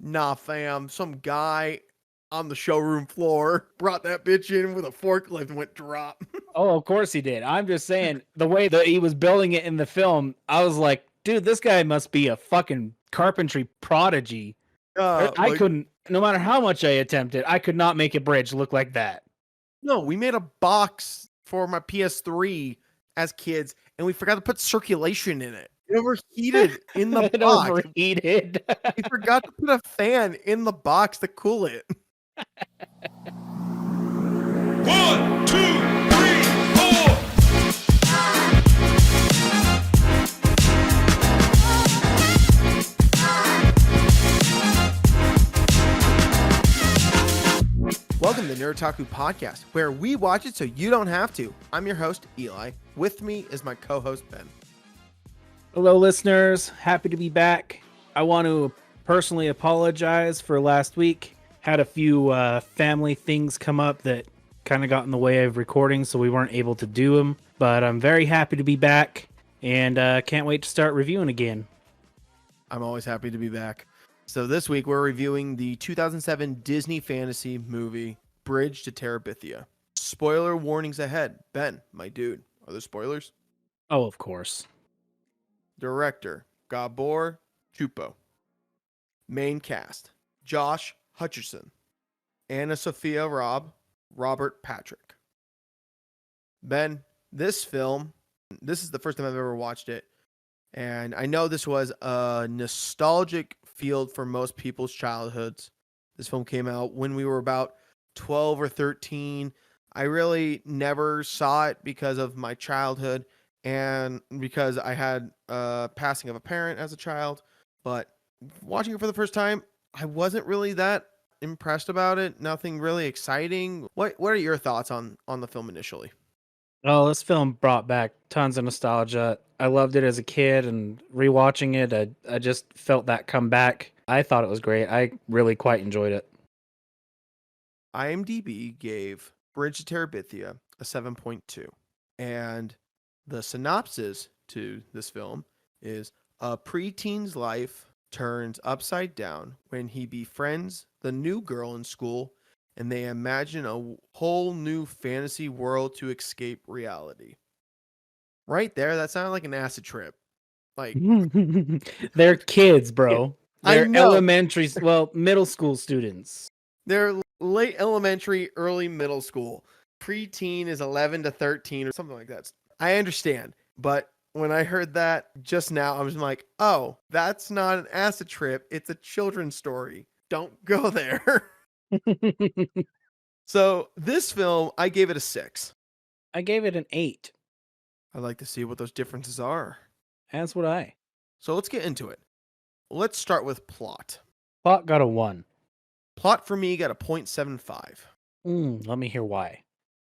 Nah, fam, some guy on the showroom floor brought that bitch in with a forklift and went drop. Oh, of course he did. I'm just saying the way that he was building it in the film, I was like, dude, this guy must be a fucking carpentry prodigy. I Like, couldn't, no matter how much I attempted, I could not make a bridge look like that. no, we made a box for my PS3 as kids, and we forgot to put circulation in it. It overheated in the It box. overheated. We forgot to put a fan in the box to cool it. 1, 2, 3, 4. Welcome to Nerd Otaku Podcast, where we watch it so you don't have to. I'm your host, Eli. With me is my co-host, Ben. Hello, listeners. Happy to be back. I want to personally apologize for last week. Had a few family things come up that kind of got in the way of recording, so we weren't able to do them. But I'm very happy to be back, and can't wait to start reviewing again. I'm always happy to be back. So this week we're reviewing the 2007 Disney fantasy movie, Bridge to Terabithia. Spoiler warnings ahead. Ben, my dude, are there spoilers? Oh, of course. Director, Gabor Chupo. Main cast, Josh Hutcherson, Anna Sophia Robb, Robert Patrick. Ben, this film, this is the first time I've ever watched it, and I know this was a nostalgic field for most people's childhoods. This film came out when we were about 12 or 13. I really never saw it because of my childhood and because I had passing of a parent as a child. But watching it for the first time, I wasn't really that impressed about it. Nothing really exciting. What are your thoughts on the film initially? Oh, this film brought back tons of nostalgia. I loved it as a kid, and rewatching it, I just felt that come back. I thought it was great. I really quite enjoyed it. IMDb gave Bridge to Terabithia a 7.2. And the synopsis to this film is a preteen's life turns upside down when he befriends the new girl in school and they imagine a whole new fantasy world to escape reality. Right there, that sounded like an acid trip. Like, They're kids, bro. I They're know. middle school students. They're late elementary, early middle school. Preteen is 11 to 13 or something like that. I understand. But when I heard that just now, I was like, oh, that's not an acid trip. It's a children's story. Don't go there. So this film, I gave it a 6. I gave it an 8. I'd like to see what those differences are. As would I. So let's get into it. Let's start with plot. Plot got a 1. Plot for me got a 0.75. Let me hear why.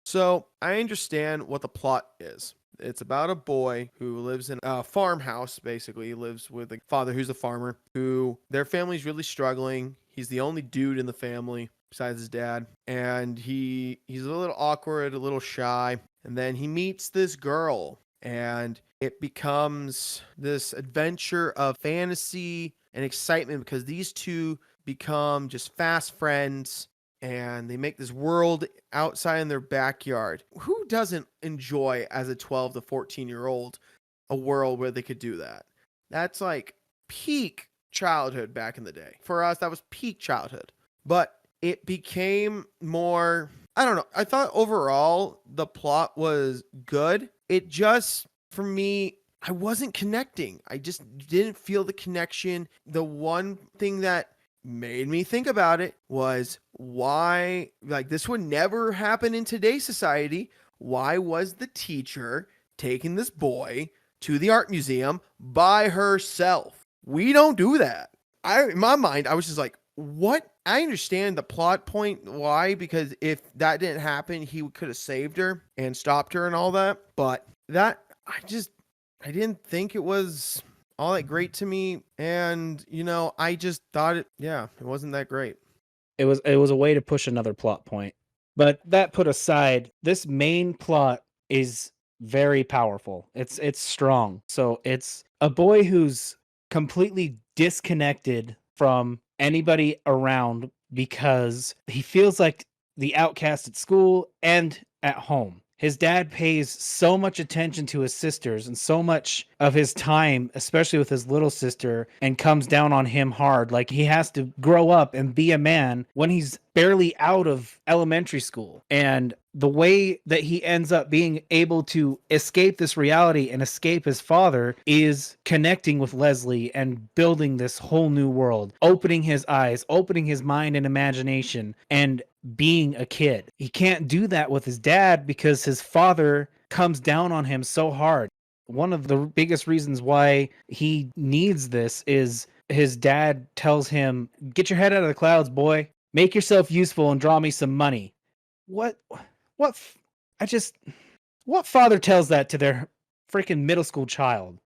So I understand what the plot is. It's about a boy who lives in a farmhouse, basically. He lives with a father who's a farmer, who their family's really struggling. He's the only dude in the family besides his dad. And he's a little awkward, a little shy. And then he meets this girl, and it becomes this adventure of fantasy and excitement because these two become just fast friends and they make this world outside in their backyard. Who doesn't enjoy, as a 12 to 14-year-old, a world where they could do that? That's like peak childhood back in the day. For us, that was peak childhood. But it became more, I don't know. I thought overall the plot was good. It just, for me, I wasn't connecting. I just didn't feel the connection. The one thing that made me think about it was why, like, this would never happen in today's society. Why was the teacher taking this boy to the art museum by herself? We don't do that. In my mind, I was just like, what? I understand the plot point. Why? Because if that didn't happen, he could have saved her and stopped her and all that. But that, I didn't think it was all that great to me. And, I just thought it wasn't that great. It was a way to push another plot point. But that put aside, this main plot is very powerful. It's strong. So it's a boy who's completely disconnected from anybody around because he feels like the outcast at school and at home. His dad pays so much attention to his sisters and so much of his time, especially with his little sister, and comes down on him hard. Like he has to grow up and be a man when he's barely out of elementary school. And the way that he ends up being able to escape this reality and escape his father is connecting with Leslie and building this whole new world, opening his eyes, opening his mind and imagination, and being a kid. He can't do that with his dad because his father comes down on him so hard. One of the biggest reasons why he needs this is his dad tells him, "Get your head out of the clouds, boy. Make yourself useful and draw me some money." What what father tells that to their freaking middle school child?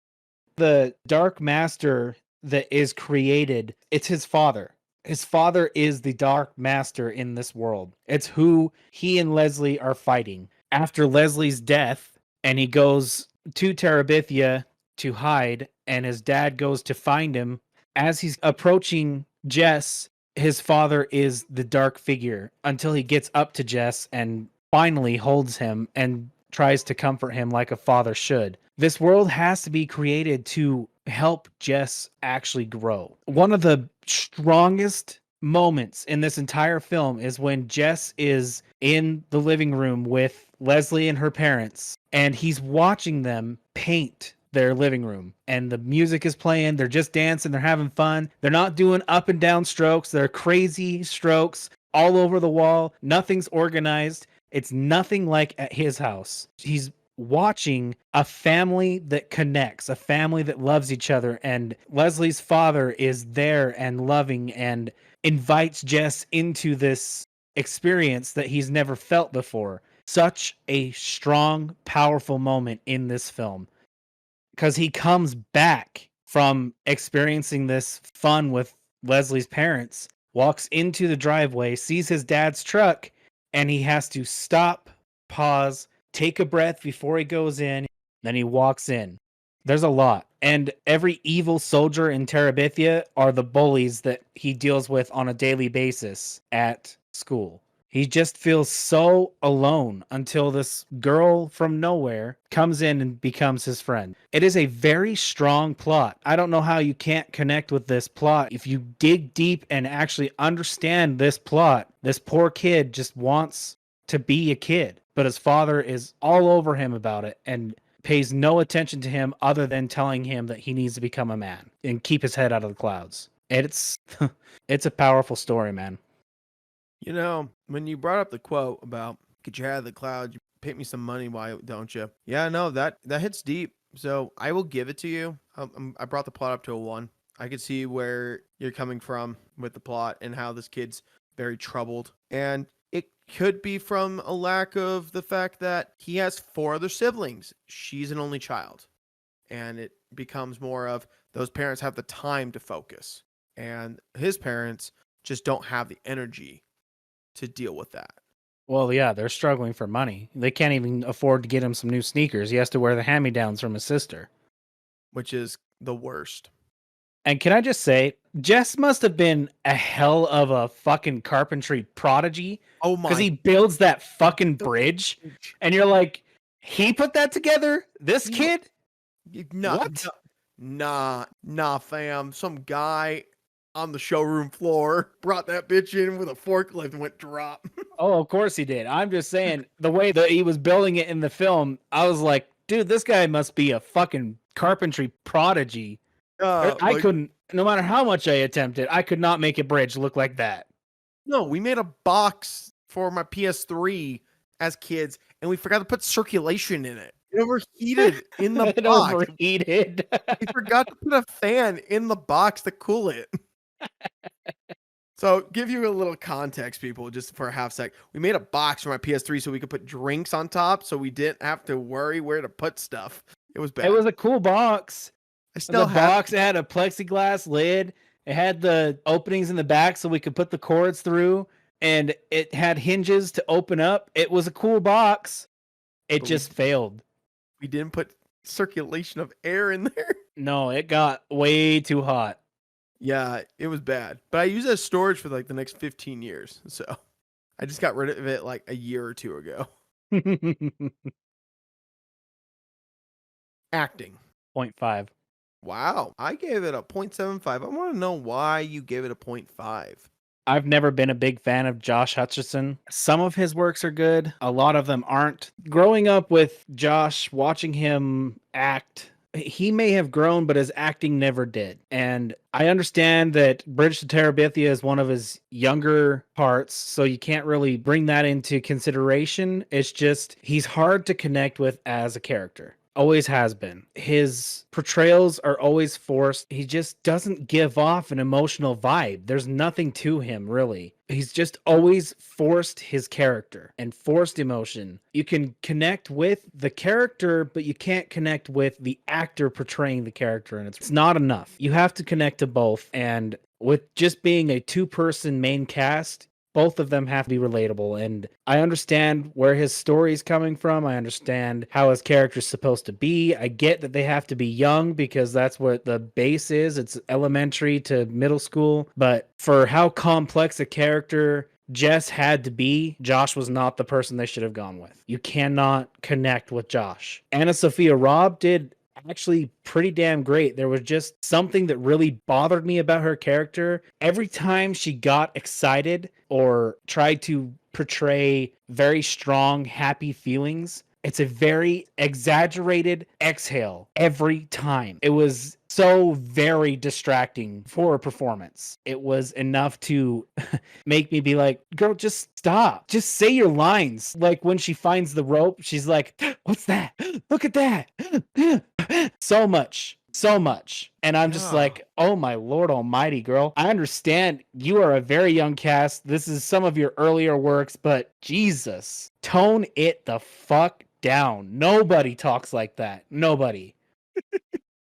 The Dark Master that is created, it's his father. His father is the Dark Master in this world. It's who he and Leslie are fighting. After Leslie's death, and he goes to Terabithia to hide, and his dad goes to find him. As he's approaching Jess, his father is the dark figure until he gets up to Jess and finally holds him and tries to comfort him like a father should. This world has to be created to help Jess actually grow. One of the strongest moments in this entire film is when Jess is in the living room with Leslie and her parents, and he's watching them paint their living room, and the music is playing. They're just dancing. They're having fun. They're not doing up and down strokes. They're crazy strokes all over the wall. Nothing's organized. It's nothing like at his house. He's watching a family that connects, a family that loves each other. And Leslie's father is there and loving and invites Jess into this experience that he's never felt before. Such a strong, powerful moment in this film. Because he comes back from experiencing this fun with Leslie's parents, walks into the driveway, sees his dad's truck, and he has to stop, pause, take a breath before he goes in. Then he walks in. There's a lot. And every evil soldier in Terabithia are the bullies that he deals with on a daily basis at school. He just feels so alone until this girl from nowhere comes in and becomes his friend. It is a very strong plot. I don't know how you can't connect with this plot. If you dig deep and actually understand this plot, this poor kid just wants to be a kid, but his father is all over him about it and pays no attention to him other than telling him that he needs to become a man and keep his head out of the clouds. It's it's a powerful story, man. You know, when you brought up the quote about "get your head out of the clouds, you pay me some money, why don't you?" Yeah, no, that hits deep. So I will give it to you. I brought the plot up to a 1. I could see where you're coming from with the plot and how this kid's very troubled, and it could be from a lack of the fact that he has 4 other siblings. She's an only child, and it becomes more of those parents have the time to focus, and his parents just don't have the energy to deal with that. Well, yeah, they're struggling for money. They can't even afford to get him some new sneakers. He has to wear the hand-me-downs from his sister. Which is the worst. And can I just say, Jess must have been a hell of a fucking carpentry prodigy. Oh my! Because he builds that fucking bridge, and you're like, he put that together? This kid? What? Nah, fam. Some guy on the showroom floor brought that bitch in with a forklift and went drop. Oh, of course he did. I'm just saying, the way that he was building it in the film, I was like, dude, this guy must be a fucking carpentry prodigy. I couldn't, no matter how much I attempted, I could not make a bridge look like that. No, we made a box for my PS3 as kids, and we forgot to put circulation in it. It overheated in the It box. overheated. We forgot to put a fan in the box to cool it. So, give you a little context, people, just for a half sec. We made a box for my PS3 so we could put drinks on top, so we didn't have to worry where to put stuff. It was bad. It was a cool box. I still The have box had a plexiglass lid. It had the openings in the back so we could put the cords through, and it had hinges to open up. It was a cool box. It But just failed. we didn't put circulation of air in there. No, it got way too hot. Yeah, it was bad. But I used it as storage for like the next 15 years. So I just got rid of it like a year or two ago. Acting. 0.5. Wow. I gave it a 0.75. I want to know why you gave it a 0.5. I've never been a big fan of Josh Hutcherson. Some of his works are good, a lot of them aren't. Growing up with Josh, watching him act, he may have grown, but his acting never did. And I understand that Bridge to Terabithia is one of his younger parts, so you can't really bring that into consideration. It's just he's hard to connect with as a character. Always has been. His portrayals are always forced. He just doesn't give off an emotional vibe. There's nothing to him, really. He's just always forced his character and forced emotion. You can connect with the character, but you can't connect with the actor portraying the character, and it's not enough. You have to connect to both, and with just being a two-person main cast, both of them have to be relatable. And I understand where his story's coming from. I understand how his character's supposed to be. I get that they have to be young because that's what the base is. It's elementary to middle school. But for how complex a character Jess had to be, Josh was not the person they should have gone with. You cannot connect with Josh. Anna Sophia Robb did actually pretty damn great. There was just something that really bothered me about her character. Every time she got excited or tried to portray very strong, happy feelings, it's a very exaggerated exhale every time. It was so very distracting for a performance. It was enough to make me be like, girl, just stop. Just say your lines. Like when she finds the rope, she's like, what's that? Look at that. So much. So much. And I'm just Yeah. like, oh my Lord almighty, girl. I understand you are a very young cast. This is some of your earlier works, but Jesus, tone it the fuck down. Nobody talks like that. Nobody.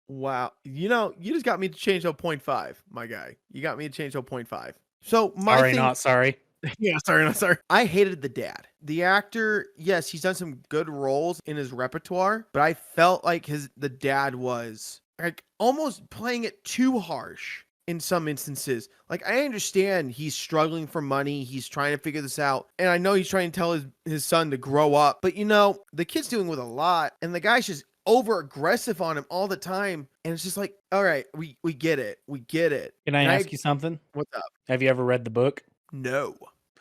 Wow. You know, you just got me to change to a 0.5, my guy. You got me to change to a 0.5. So my Sorry, thing, not sorry. yeah, sorry, not sorry. I hated the dad. The actor, yes, he's done some good roles in his repertoire, but I felt like the dad was like almost playing it too harsh in some instances. Like I understand he's struggling for money, he's trying to figure this out, and I know he's trying to tell his son to grow up, but you know, the kid's dealing with a lot, and the guy's just over aggressive on him all the time, and it's just like, all right, we get it. We get it. Can I And ask you something? what's up? Have you ever read the book? No.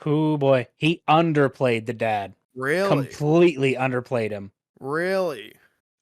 Oh boy. He underplayed the dad. Really? Completely underplayed him. Really?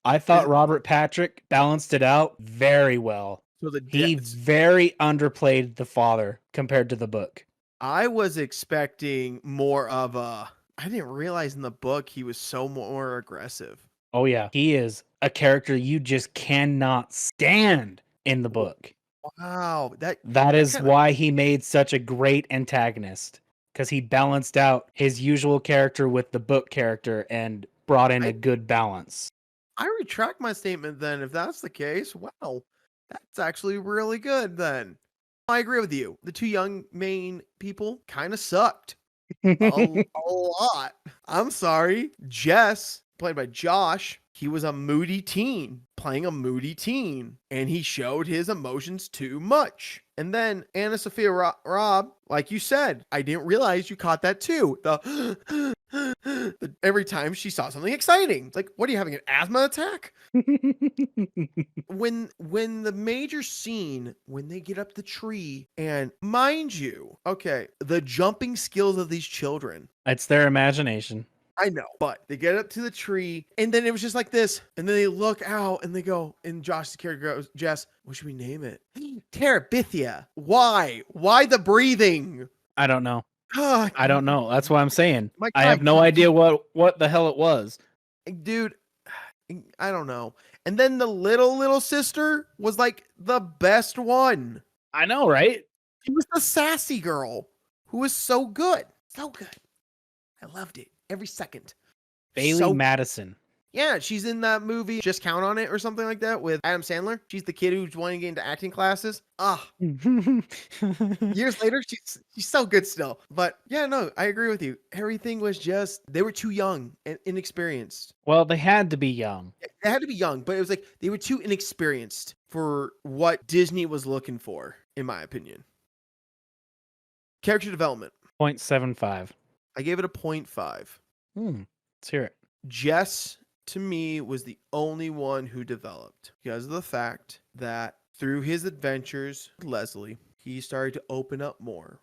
I thought Robert Patrick balanced it out very well. So the He dad, very underplayed the father compared to the book. I was expecting more of a. I didn't realize in the book he was so more aggressive. Oh yeah, he is a character you just cannot stand in the book. Wow, That is kinda- why he made such a great antagonist, because he balanced out his usual character with the book character and brought in a good balance. I retract my statement then. If that's the case, wow, that's actually really good. Then I agree with you. The two young main people kind of sucked a lot. I'm sorry, Jess, played by Josh. He was a moody teen playing a moody teen, and he showed his emotions too much. And then Anna Sophia Robb, like you said, I didn't realize you caught that too. Every time she saw something exciting, it's like, what are you having, an asthma attack? When the major scene, when they get up the tree, and mind you, okay, the jumping skills of these children, It's their imagination. I know, but they get up to the tree, and then it was just like this, and then they look out, and they go, and Josh's character goes, Jess, what should we name it? Terabithia. Why the breathing? I don't know. Ah, I don't know. That's what I'm saying. My I God, have no idea what the hell it was. dude, I don't know. And then the little sister was like the best one. I know, right? She was the sassy girl who was so good. So good. I loved it every second. Bailey So- Madison. Yeah, she's in that movie Just Count on It or something like that with Adam Sandler. She's the kid who's wanting to get into acting classes. Ah, years later, she's so good still. But yeah, no, I agree with you. Everything was just, they were too young and inexperienced. Well, they had to be young. They had to be young, but it was like they were too inexperienced for what Disney was looking for. in my opinion. Character development. 0.75. I gave it a 0.5. Let's hear it. Jess, to me, was the only one who developed because of the fact that through his adventures with Leslie, he started to open up more,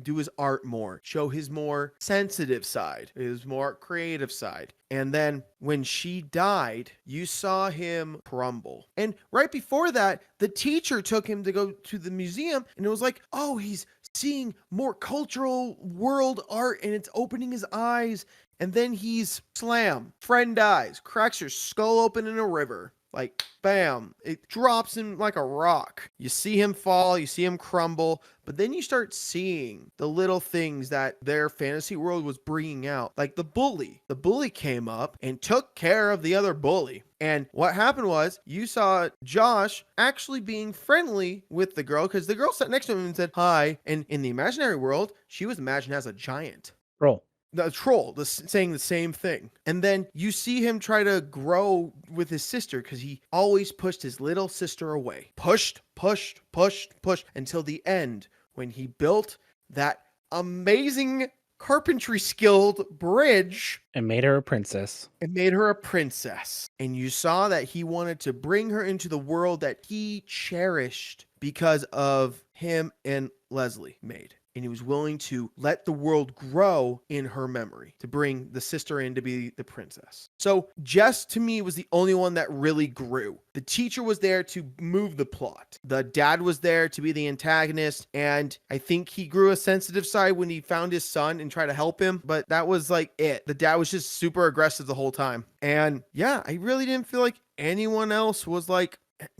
do his art more, show his more sensitive side, his more creative side. And then when she died, you saw him crumble. And right before that, the teacher took him to go to the museum, and it was like, oh, he's seeing more cultural world art, and it's opening his eyes. And then he's slam, friend dies, cracks your skull open in a river. Like, bam, it drops him like a rock. You see him fall, you see him crumble, but then you start seeing the little things that their fantasy world was bringing out. Like the bully. The bully came up and took care of the other bully. And what happened was you saw Josh actually being friendly with the girl because the girl sat next to him and said hi. And in the imaginary world, she was imagined as a giant. Roll. The troll saying the same thing. And then you see him try to grow with his sister because he always pushed his little sister away. Pushed until the end when he built that amazing carpentry skilled bridge And made her a princess. and made her a princess. And you saw that he wanted to bring her into the world that he cherished because of him and Leslie made. And he was willing to let the world grow in her memory to bring the sister in to be the princess. So Jess, to me, was the only one that really grew. The teacher was there to move the plot. The dad was there to be the antagonist. And I think he grew a sensitive side when he found his son and tried to help him. But that was like it. The dad was just super aggressive the whole time. And yeah, I really didn't feel like anyone else was like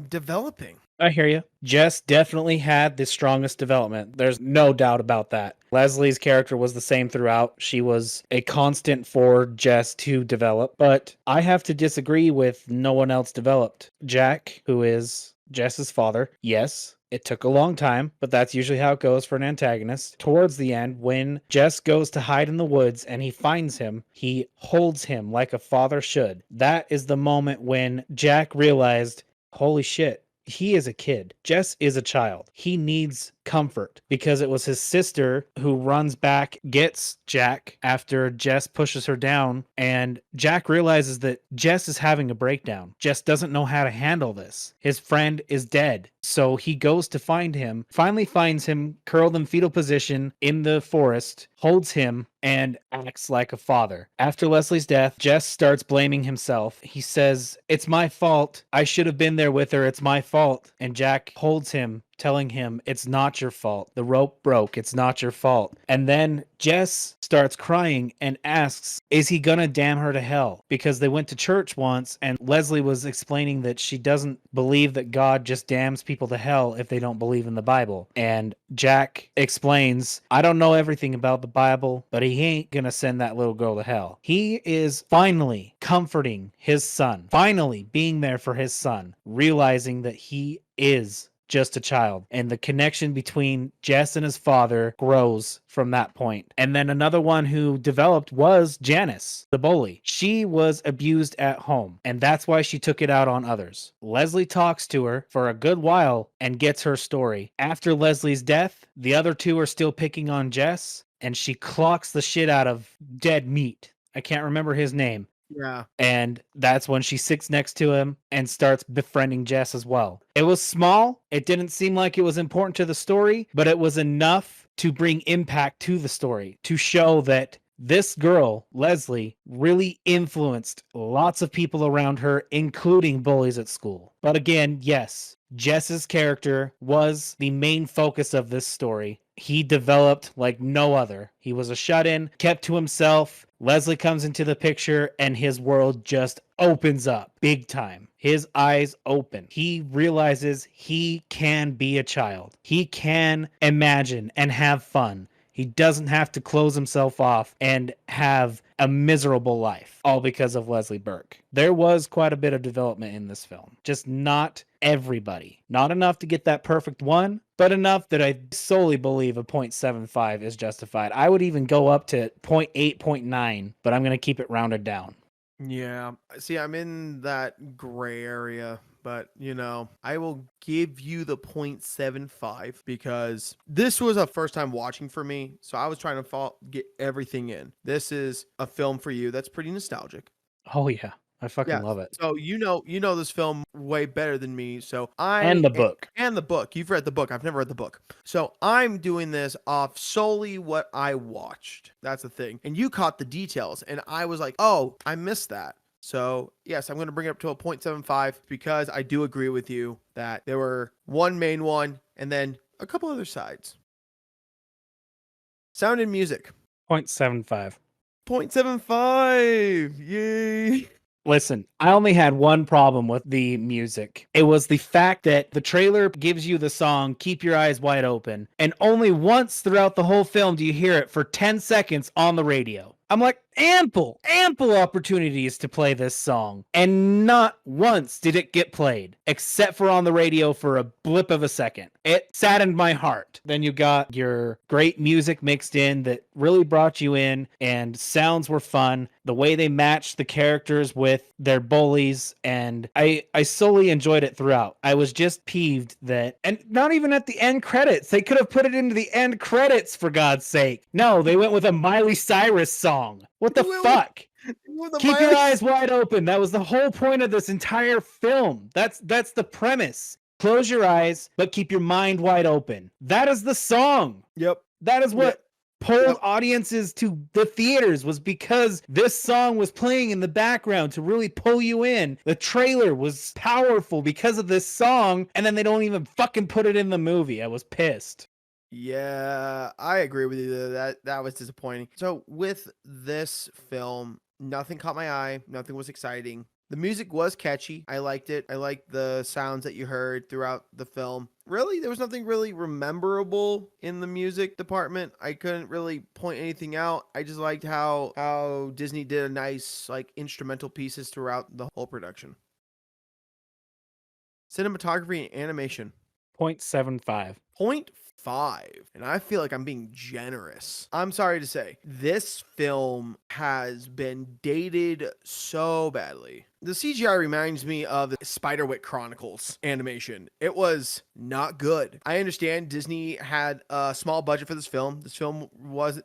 developing. I hear you. Jess definitely had the strongest development. There's no doubt about that. Leslie's character was the same throughout. She was a constant for Jess to develop, but I have to disagree with no one else developed. Jack, who is Jess's father, yes, it took a long time, but that's usually how it goes for an antagonist. Towards the end, when Jess goes to hide in the woods and he finds him, he holds him like a father should. That is the moment when Jack realized, holy shit, he is a kid. Jess is a child. He needs comfort because it was his sister who runs back, gets Jack after Jess pushes her down, and Jack realizes that Jess is having a breakdown. Jess doesn't know how to handle this. His friend is dead. So he goes to find him, finally finds him curled in fetal position in the forest, holds him, and acts like a father. After Leslie's death, Jess starts blaming himself. He says, "It's my fault. I should have been there with her. It's my fault." And Jack holds him, telling him, "It's not your fault. The rope broke. It's not your fault." And then Jess starts crying and asks, is he gonna damn her to hell? Because they went to church once and Leslie was explaining that she doesn't believe that God just damns people to hell if they don't believe in the Bible. And Jack explains, I don't know everything about the Bible, but he ain't gonna send that little girl to hell. He is finally comforting his son, finally being there for his son, realizing that he is just a child. And the connection between Jess and his father grows from that point. And then another one who developed was Janice, the bully. She was abused at home, and that's why she took it out on others. Leslie talks to her for a good while and gets her story. After Leslie's death, the other two are still picking on Jess, and she clocks the shit out of dead meat. I can't remember his name. Yeah. And that's when she sits next to him and starts befriending Jess as well. It was small. It didn't seem like it was important to the story, but it was enough to bring impact to the story, to show that this girl, Leslie, really influenced lots of people around her, including bullies at school. But again, yes, Jess's character was the main focus of this story. He developed like no other. He was a shut-in, kept to himself. Leslie comes into the picture and his world just opens up big time. His eyes open. He realizes he can be a child. He can imagine and have fun. He doesn't have to close himself off and have a miserable life, all because of Leslie Burke. There was quite a bit of development in this film, just not everybody. Not enough to get that perfect one, but enough that I solely believe a 0.75 is justified. I would even go up to 0.8, 0.9, but I'm going to keep it rounded down. Yeah. See, I'm in that gray area but I will give you the 0.75 because this was a first time watching for me. So I was trying to get everything in. This is a film for you that's pretty nostalgic. Oh yeah, I fucking Yeah. love it. So this film way better than me. So And the book. and the book. You've read the book. I've never read the book. So I'm doing this off solely what I watched. That's the thing. And you caught the details, and I was like, oh, I missed that. So yes, I'm going to bring it up to a 0.75 because I do agree with you that there were one main one and then a couple other sides. Sound and music. 0.75. 0.75. Yay. Listen, I only had one problem with the music. It was the fact that the trailer gives you the song Keep Your Eyes Wide Open, and only once throughout the whole film do you hear it for 10 seconds on the radio. I'm like, ample opportunities to play this song. And not once did it get played, except for on the radio for a blip of a second. It saddened my heart. Then you got your great music mixed in that really brought you in, and sounds were fun. The way they matched the characters with their bullies, and I solely enjoyed it throughout. I was just peeved that, and not even at the end credits. They could have put it into the end credits, for God's sake. No, they went with a Miley Cyrus song. What the fuck? Keep your eyes wide open. That was the whole point of this entire film. That's the premise. Close your eyes, but keep your mind wide open. That is the song. Yep. That is what pulled audiences to the theaters, was because this song was playing in the background to really pull you in. The trailer was powerful because of this song, and then they don't even fucking put it in the movie. I was pissed. Yeah, I agree with you. That was disappointing. So with this film, nothing caught my eye. Nothing was exciting. The music was catchy. I liked it. I liked the sounds that you heard throughout the film. Really, there was nothing really memorable in the music department. I couldn't really point anything out. I just liked how Disney did a nice instrumental pieces throughout the whole production. Cinematography and animation. 0.75. 0.5, and I feel like I'm being generous. I'm sorry to say, this film has been dated so badly. The CGI reminds me of the Spiderwick Chronicles animation. It was not good. I understand Disney had a small budget for this film.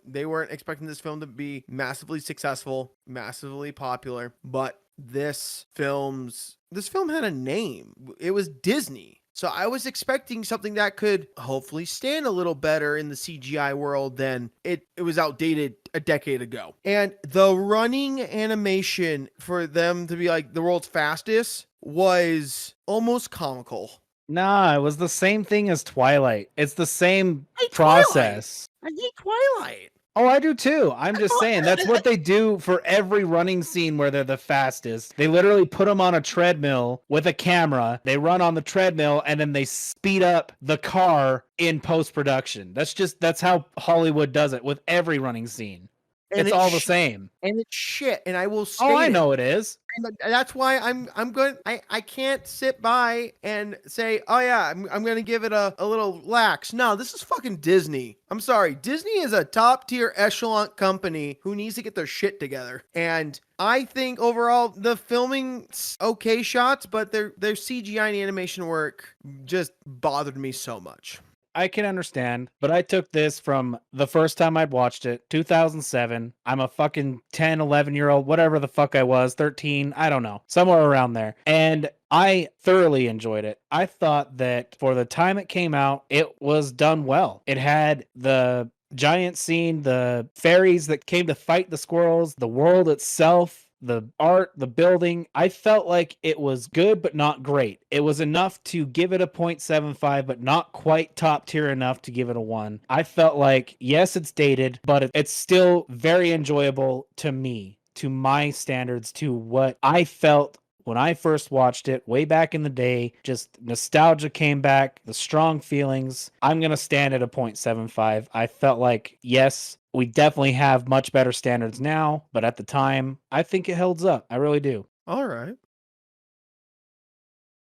They weren't expecting this film to be massively successful, massively popular, but this film had a name. It was Disney. So I was expecting something that could hopefully stand a little better in the CGI world than it was outdated a decade ago. And the running animation for them to be like the world's fastest was almost comical. Nah, it was the same thing as Twilight. It's the same process. I hate Twilight. Oh, I do too. I'm just saying that's what they do for every running scene where they're the fastest. They literally put them on a treadmill with a camera. They run on the treadmill and then they speed up the car in post-production. That's how Hollywood does it with every running scene. And it's all the same. And it's shit. And I will say, oh, I know it is. And that's why I'm going. I can't sit by and say, oh yeah, I'm going to give it a little lax. No, this is fucking Disney. I'm sorry. Disney is a top tier echelon company who needs to get their shit together. And I think overall the filming's okay shots, but their CGI and animation work just bothered me so much. I can understand, but I took this from the first time I'd watched it, 2007. I'm a fucking 10, 11-year-old, whatever the fuck I was, 13, I don't know, somewhere around there. And I thoroughly enjoyed it. I thought that for the time it came out, it was done well. It had the giant scene, the fairies that came to fight the squirrels, the world itself, the art, the building. I felt like it was good, but not great. It was enough to give it a 0.75, but not quite top tier enough to give it a 1. I felt like, yes, it's dated, but it's still very enjoyable to me, to my standards, to what I felt when I first watched it way back in the day. Just nostalgia came back, the strong feelings. I'm going to stand at a 0.75. I felt like, yes, we definitely have much better standards now, but at the time, I think it holds up. I really do. All right.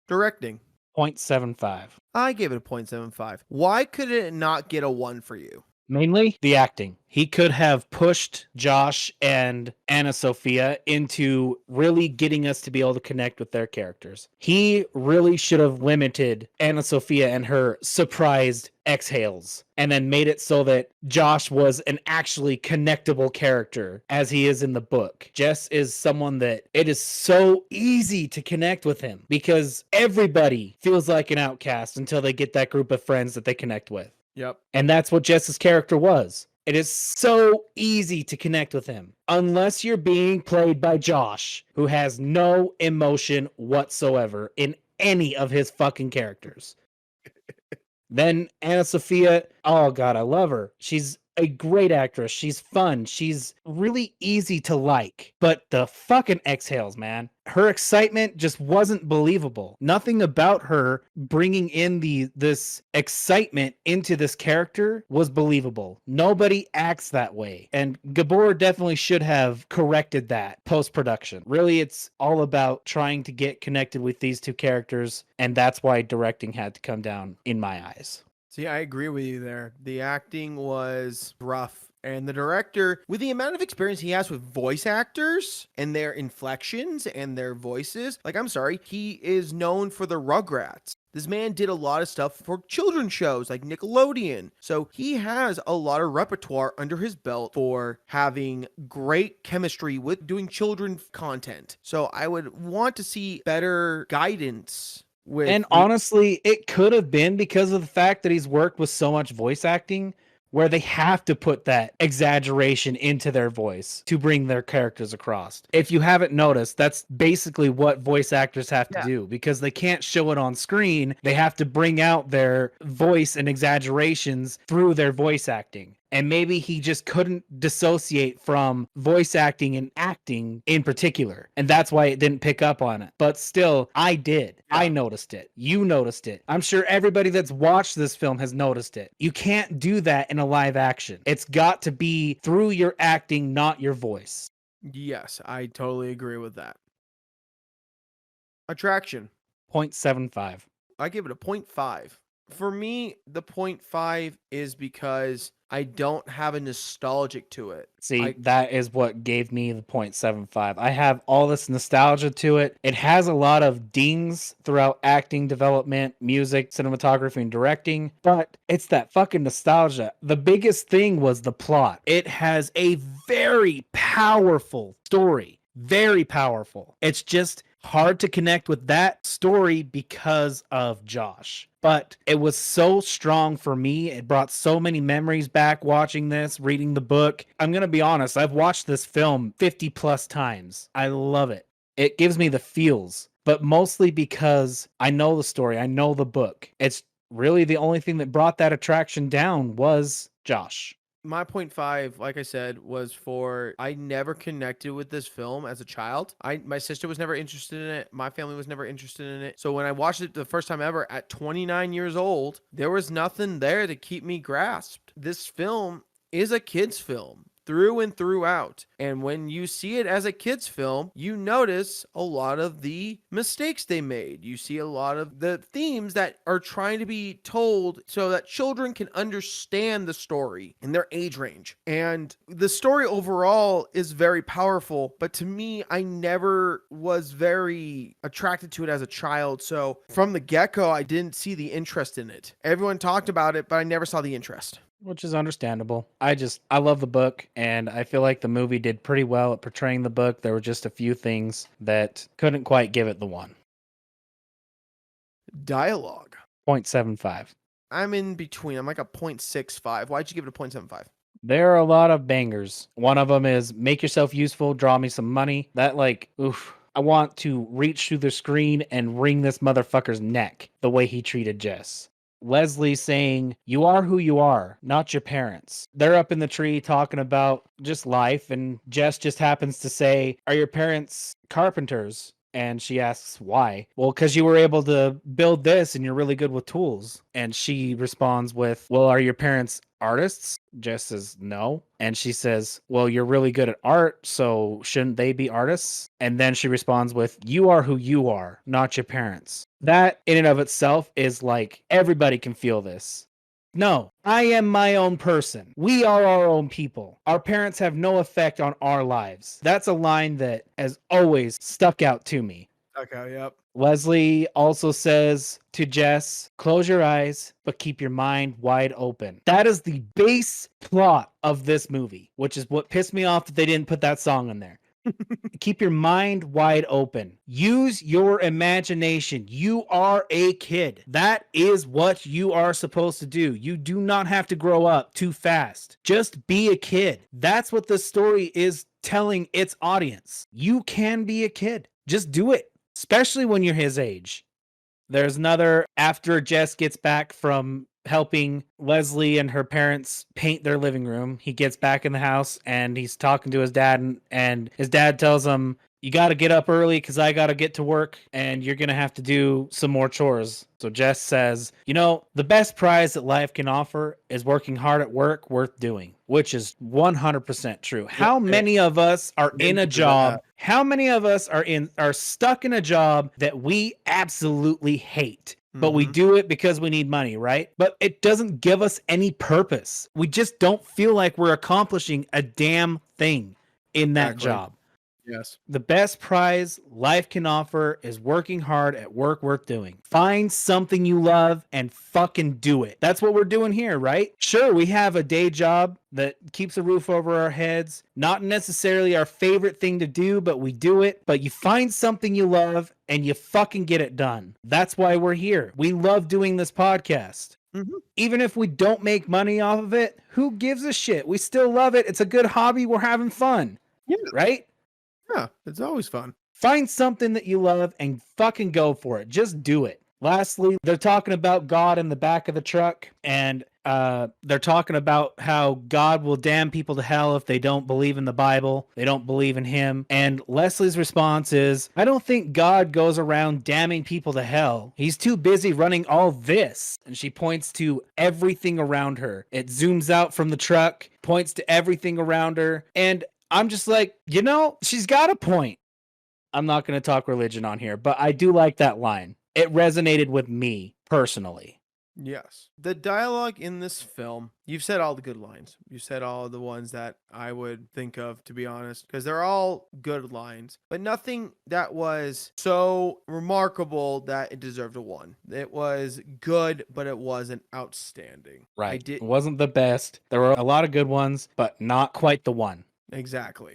Directing. 0.75. I gave it a 0.75. Why could it not get a 1 for you? Mainly the acting. He could have pushed Josh and Anna Sophia into really getting us to be able to connect with their characters. He really should have limited Anna Sophia and her surprised exhales and then made it so that Josh was an actually connectable character as he is in the book. Jess is someone that it is so easy to connect with him because everybody feels like an outcast until they get that group of friends that they connect with. Yep. And that's what Jess's character was. It is so easy to connect with him. Unless you're being played by Josh, who has no emotion whatsoever in any of his fucking characters. Then Anna Sophia, oh God, I love her. She's a great actress. She's fun. She's really easy to like. But the fucking exhales, man. Her excitement just wasn't believable. Nothing about her bringing in this excitement into this character was believable. Nobody acts that way. And Gabor definitely should have corrected that post-production. Really, it's all about trying to get connected with these two characters, and that's why directing had to come down in my eyes. See, I agree with you there. The acting was rough. And the director, with the amount of experience he has with voice actors and their inflections and their voices, like, I'm sorry, he is known for the Rugrats. This man did a lot of stuff for children's shows like Nickelodeon. So he has a lot of repertoire under his belt for having great chemistry with doing children's content. So I would want to see better guidance. And honestly, it could have been because of the fact that he's worked with so much voice acting where they have to put that exaggeration into their voice to bring their characters across. If you haven't noticed, that's basically what voice actors have to do because they can't show it on screen. They have to bring out their voice and exaggerations through their voice acting. And maybe he just couldn't dissociate from voice acting and acting in particular. And that's why it didn't pick up on it. But still, I did. Yeah. I noticed it. You noticed it. I'm sure everybody that's watched this film has noticed it. You can't do that in a live action. It's got to be through your acting, not your voice. Yes, I totally agree with that. Attraction. 0.75. I give it a 0.5. For me, the 0.5 is because I don't have a nostalgic to it. See, that is what gave me the 0.75. I have all this nostalgia to it. It has a lot of dings throughout acting, development, music, cinematography, and directing, but it's that fucking nostalgia. The biggest thing was the plot. It has a very powerful story. Very powerful. It's just hard to connect with that story because of Josh. But it was so strong for me. It brought so many memories back watching this, reading the book. I'm going to be honest, I've watched this film 50 plus times. I love it. It gives me the feels, but mostly because I know the story. I know the book. It's really the only thing that brought that attraction down was Josh. My 0.5, like I said, was for I never connected with this film as a child. My sister was never interested in it. My family was never interested in it. So when I watched it the first time ever at 29 years old, there was nothing there to keep me grasped. This film is a kid's film through and throughout. And when you see it as a kid's film, you notice a lot of the mistakes they made. You see a lot of the themes that are trying to be told so that children can understand the story in their age range. And the story overall is very powerful, but to me, I never was very attracted to it as a child. So from the get-go, I didn't see the interest in it. Everyone talked about it, but I never saw the interest. Which is understandable. I love the book, and I feel like the movie did pretty well at portraying the book. There were just a few things that couldn't quite give it the one. Dialogue. 0.75. I'm in between. I'm like a 0.65. Why'd you give it a 0.75? There are a lot of bangers. One of them is make yourself useful, draw me some money. That oof. I want to reach through the screen and wring this motherfucker's neck the way he treated Jess. Leslie saying, you are who you are, not your parents. They're up in the tree talking about just life, and Jess just happens to say, are your parents carpenters? And she asks, why? Well, because you were able to build this and you're really good with tools. And she responds with, well, are your parents artists? Jess says, no. And she says, well, you're really good at art, so shouldn't they be artists? And then she responds with, you are who you are, not your parents. That in and of itself is like, everybody can feel this. No, I am my own person. We are our own people. Our parents have no effect on our lives. That's a line that has always stuck out to me. Okay, yep. Leslie also says to Jess, close your eyes, but keep your mind wide open. That is the base plot of this movie, which is what pissed me off that they didn't put that song in there. Keep your mind wide open. Use your imagination. You are a kid. That is what you are supposed to do. You do not have to grow up too fast. Just be a kid. That's what the story is telling its audience. You can be a kid. Just do it, especially when you're his age. There's another after Jess gets back from helping Leslie and her parents paint their living room. He gets back in the house and he's talking to his dad, and his dad tells him, you got to get up early because I got to get to work and you're going to have to do some more chores. So Jess says, the best prize that life can offer is working hard at work worth doing, which is 100% true. How many of us are in a job? How many of us are stuck in a job that we absolutely hate? But we do it because we need money, right? But it doesn't give us any purpose. We just don't feel like we're accomplishing a damn thing in that job. Yes. The best prize life can offer is working hard at work worth doing. Find something you love and fucking do it. That's what we're doing here, right? Sure, we have a day job that keeps a roof over our heads. Not necessarily our favorite thing to do, but we do it. But you find something you love and you fucking get it done. That's why we're here. We love doing this podcast. Even if we don't make money off of it, who gives a shit? We still love it. It's a good hobby. We're having fun. Yeah. Right? Yeah, it's always fun. Find something that you love and fucking go for it. Just do it. Lastly, they're talking about God in the back of the truck, and they're talking about how God will damn people to hell if they don't believe in the Bible. They don't believe in him. And Leslie's response is, I don't think God goes around damning people to hell. He's too busy running all this. And she points to everything around her. It zooms out from the truck, points to everything around her, and I'm just like, she's got a point. I'm not going to talk religion on here, but I do like that line. It resonated with me personally. Yes. The dialogue in this film, you've said all the good lines. You said all the ones that I would think of, to be honest, because they're all good lines, but nothing that was so remarkable that it deserved a 1. It was good, but it wasn't outstanding. Right. It wasn't the best. There were a lot of good ones, but not quite the 1. Exactly.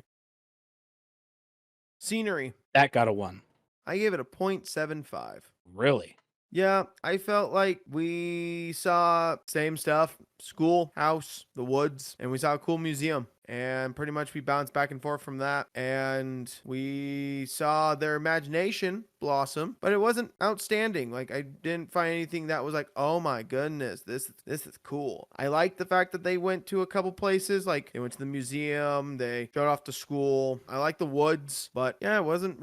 Scenery. That got a 1. I gave it a 0.75. Really? Yeah, I felt like we saw same stuff, school, house, the woods, and we saw a cool museum. And pretty much we bounced back and forth from that. And we saw their imagination blossom, but it wasn't outstanding. Like, I didn't find anything that was like, oh my goodness, this is cool. I like the fact that they went to a couple places. Like, they went to the museum, they showed off the school. I like the woods, but yeah, it wasn't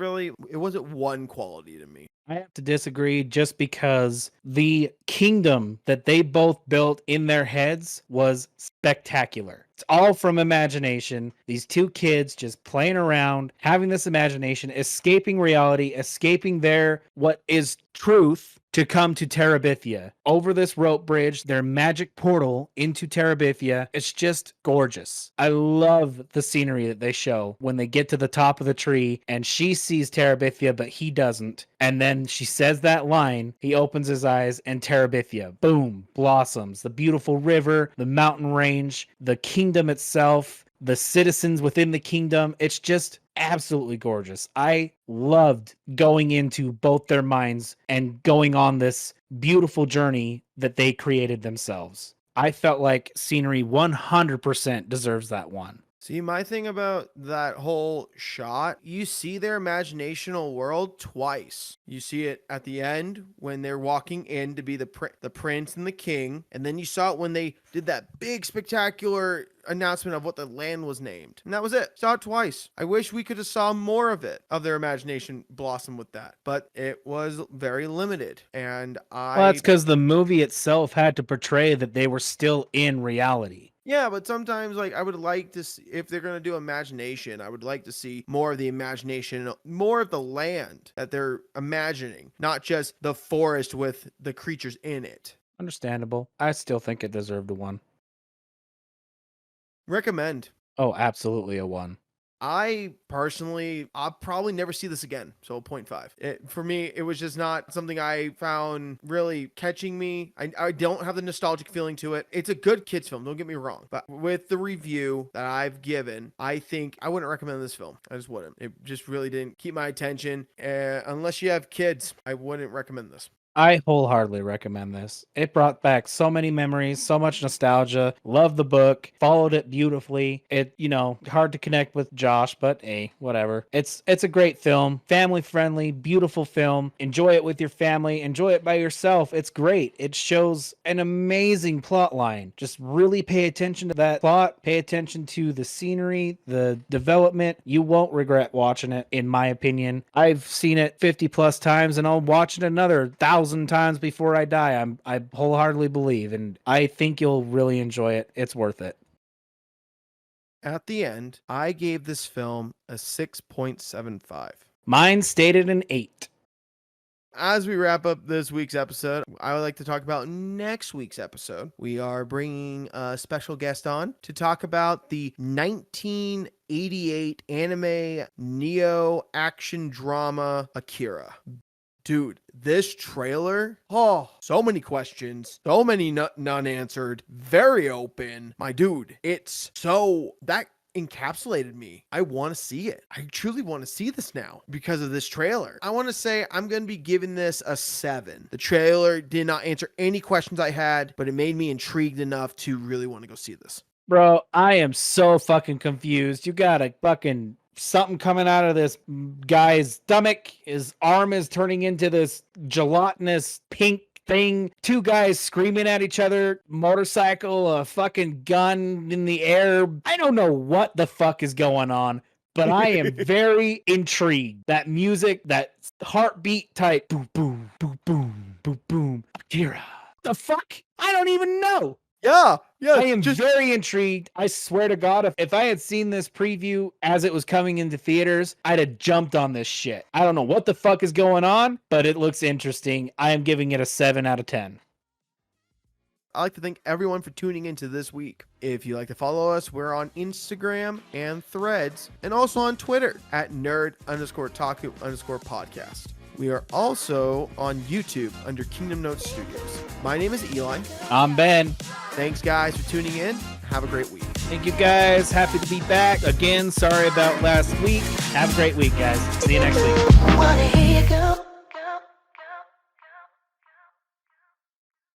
one quality to me. I have to disagree just because the kingdom that they both built in their heads was spectacular. It's all from imagination. These two kids just playing around, having this imagination, escaping reality, escaping their what is truth to come to Terabithia. Over this rope bridge, their magic portal into Terabithia. It's just gorgeous. I love the scenery that they show when they get to the top of the tree and she sees Terabithia, but he doesn't. And then she says that line, he opens his eyes and Terabithia, boom, blossoms. The beautiful river, the mountain range, the kingdom itself, the citizens within the kingdom. It's just absolutely gorgeous. I loved going into both their minds and going on this beautiful journey that they created themselves. I felt like Scenery 100% deserves that 1. See, my thing about that whole shot, you see their imaginational world twice. You see it at the end when they're walking in to be the prince and the king, and then you saw it when they did that big spectacular announcement of what the land was named. And that was it. Saw it twice. I wish we could have saw more of it, of their imagination blossom with that, but it was very limited. And Well, that's because the movie itself had to portray that they were still in reality. Yeah, but sometimes, like, I would like to see, if they're going to do imagination, I would like to see more of the imagination, more of the land that they're imagining, not just the forest with the creatures in it. Understandable. I still think it deserved a 1. Recommend. Oh, absolutely a 1. I personally, I'll probably never see this again. So a 0.5. For me, it was just not something I found really catching me. I don't have the nostalgic feeling to it. It's a good kids film, don't get me wrong. But with the review that I've given, I think I wouldn't recommend this film. I just wouldn't. It just really didn't keep my attention. Unless you have kids, I wouldn't recommend this. I wholeheartedly recommend this. It brought back so many memories, so much nostalgia. Love the book, followed it beautifully. It, hard to connect with Josh, but hey, whatever. It's a great film, family friendly, beautiful film. Enjoy it with your family, enjoy it by yourself. It's great. It shows an amazing plot line. Just really pay attention to that plot, pay attention to the scenery, the development. You won't regret watching it, in my opinion. I've seen it 50 plus times and I'll watch it another 1,000 times before I die. I wholeheartedly believe, and I think you'll really enjoy it. It's worth it. At the end, I gave this film a 6.75. Mine stated an 8. As we wrap up this week's episode, I would like to talk about next week's episode. We are bringing a special guest on to talk about the 1988 anime neo action drama Akira. Dude, this trailer, so many questions, so many none answered, very open. My dude, that encapsulated me. I want to see it. I truly want to see this now because of this trailer. I want to say I'm going to be giving this a 7. The trailer did not answer any questions I had, but it made me intrigued enough to really want to go see this. Bro, I am so fucking confused. You got a fucking something coming out of this guy's stomach. His arm is turning into this gelatinous pink thing. 2 guys screaming at each other. Motorcycle, a fucking gun in the air. I don't know what the fuck is going on, but I am very intrigued. That music, that heartbeat type. Boom, boom, boom, boom, boom, boom. Akira. The fuck? I don't even know. Yeah. I am very intrigued. I swear to God, if I had seen this preview as it was coming into theaters, I'd have jumped on this shit. I don't know what the fuck is going on, but it looks interesting. I am giving it a 7 out of 10. I'd like to thank everyone for tuning into this week. If you'd like to follow us, we're on Instagram and Threads, and also on Twitter at nerd_taku_podcast. We are also on YouTube under Kingdom Notes Studios. My name is Eli. I'm Ben. Thanks, guys, for tuning in. Have a great week. Thank you, guys. Happy to be back. Again, sorry about last week. Have a great week, guys. See you next week. Wanna hear you go?